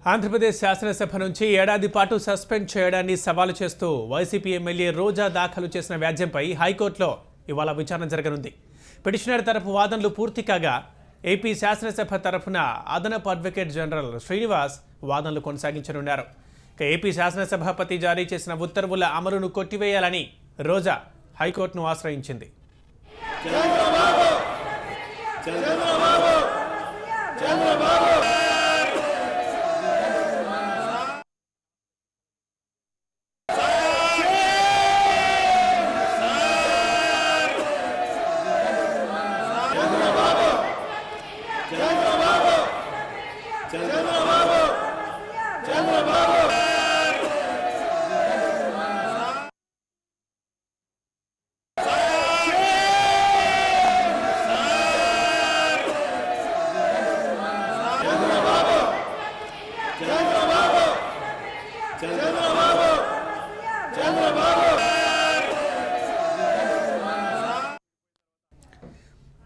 ఆంధ్రప్రదేశ్ శాసనసభ నుంచి ఏడాది పాటు సస్పెండ్ చేయడాన్ని సవాలు చేస్తూ వైసీపీ ఎమ్మెల్యే రోజా దాఖలు చేసిన వ్యాజ్యంపై హైకోర్టులో ఇవాళ విచారణ జరగనుంది. పిటిషనర్ తరఫు వాదనలు పూర్తి కాగా ఏపీ శాసనసభ తరఫున అదనపు అడ్వకేట్ జనరల్ శ్రీనివాస్ వాదనలు కొనసాగించనున్నారు. ఏపీ శాసనసభాపతి జారీ చేసిన ఉత్తర్వుల అమలును కొట్టివేయాలని రోజా హైకోర్టును ఆశ్రయించింది.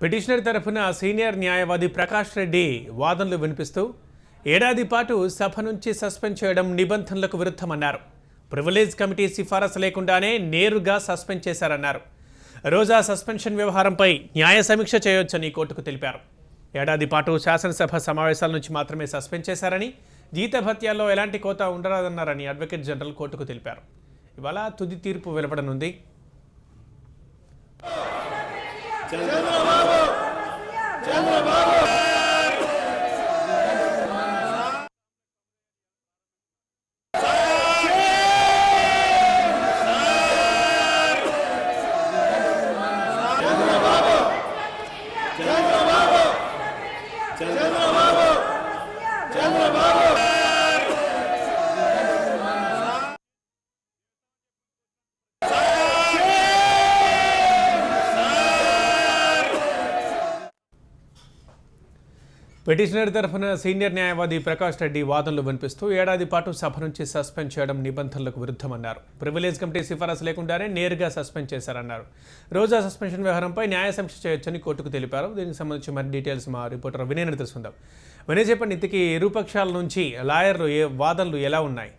పిటిషనర్ తరఫున సీనియర్ న్యాయవాది ప్రకాష్ రెడ్డి వాదనలు వినిపిస్తూ ఏడాది పాటు సభ నుంచి సస్పెండ్ చేయడం నిబంధనలకు విరుద్ధమన్నారు. ప్రివిలేజ్ కమిటీ సిఫారసు లేకుండానే నేరుగా సస్పెండ్ చేశారన్నారు. రోజా సస్పెన్షన్ వ్యవహారంపై న్యాయ సమీక్ష చేయొచ్చని కోర్టుకు తెలిపారు. ఏడాది పాటు శాసనసభ సమావేశాల నుంచి మాత్రమే సస్పెండ్ చేశారని, జీతభత్యాల్లో ఎలాంటి కోత ఉండరాదన్నారని అడ్వకేట్ జనరల్ కోర్టుకు తెలిపారు. ఇవాళ తుది తీర్పు వెలువడనుంది. పిటిషనర్ తరఫున సీనియర్ న్యాయవాది ప్రకాష్ రెడ్డి వాదనలు వినిపిస్తూ ఏడాది పాటు సభ నుంచి సస్పెండ్ చేయడం నిబంధనలకు విరుద్ధమన్నారు. ప్రివిలేజ్ కమిటీ సిఫారసు లేకుండానే నేరుగా సస్పెండ్ చేశారన్నారు. రోజా సస్పెన్షన్ వ్యవహారంపై న్యాయ సమీక్ష చేయొచ్చని కోర్టుకు తెలిపారు. దీనికి సంబంధించి మరి డీటెయిల్స్ మా రిపోర్టర్ వినయ్ తెలుసుకుందాం. వినయ్, చెప్పండి, ఇంతకీ ఇరుపక్షాల నుంచి లాయర్లు వాదనలు ఎలా ఉన్నాయి?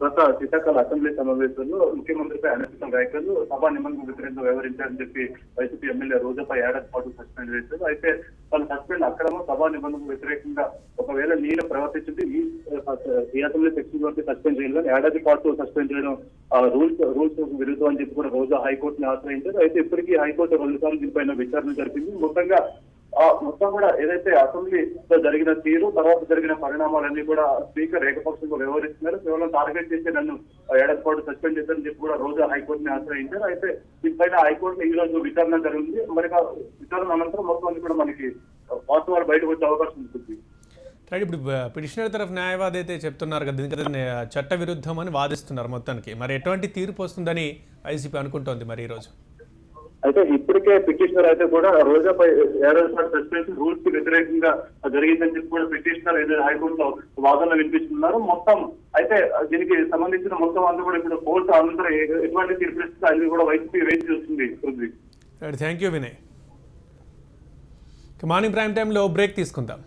గత శీతాకాల అసెంబ్లీ సమావేశంలో ముఖ్యమంత్రిపై అనధికార వ్యాఖ్యలు సభా నిబంధనలకు వ్యతిరేకంగా వ్యవహరించారని చెప్పి వైసీపీ ఎమ్మెల్యే రోజాపై ఏడాది పాటు సస్పెండ్ చేశారు. అయితే వాళ్ళు సస్పెండ్ అక్రమ సభా నిబంధనలకు వ్యతిరేకంగా ఒకవేళ నేను ప్రవర్తించింది ఈ అసెంబ్లీ సెక్షన్ వరకు సస్పెండ్ చేయాలని ఏడాది పాటు సస్పెండ్ చేయడం రూల్స్ విరుద్ధం అని చెప్పి కూడా రోజా హైకోర్టుని ఆశ్రయించారు. అయితే ఇప్పటికీ హైకోర్టు 2 సార్లు దీనిపైన విచారణ జరిపింది. మొత్తం కూడా ఏదైతే అసెంబ్లీలో జరిగిన తీరు, తర్వాత జరిగిన పరిణామాలన్నీ కూడా స్పీకర్ ఏకపక్షంగా వ్యవహరిస్తున్నారు. కేవలం టార్గెట్ చేసి నన్ను ఏడాది పాటు సస్పెండ్ చేశారని చెప్పి కూడా రోజా హైకోర్టుని ఆశ్రయించారు. అయితే దీనిపైన హైకోర్టులో ఈ రోజు విచారణ జరిగింది. మరి విచారణ అనంతరం మొత్తం కూడా మనకి వాస్తవాలు బయటకు వచ్చే అవకాశం ఉంటుంది. ఇప్పుడు పిటిషనర్ తరఫు న్యాయవాది అయితే చెప్తున్నారు కదా, దీనికి చట్ట విరుద్ధం అని వాదిస్తున్నారు మొత్తానికి. మరి ఎటువంటి తీర్పు వస్తుందని వైసీపీ అనుకుంటోంది మరి ఈరోజు? అయితే ఇప్పటికే పిటిషనర్ అయితే కూడా రోజాపై ఏడాది పాటు సస్పెన్షన్ రూల్స్ కి వ్యతిరేకంగా జరిగిందని చెప్పి కూడా పిటిషనర్ ఏదైతే హైకోర్టులో వాదనలు వినిపిస్తున్నారు. మొత్తం అయితే దీనికి సంబంధించిన మొత్తం అంతా కూడా ఇప్పుడు కోర్టు అందరూ ఎటువంటి తీర్పు ఇస్తుందో అది కూడా వైసీపీ వేచి చూస్తుంది. Thank you Vinay. Morning prime టైంలో బ్రేక్ తీసుకుందాం.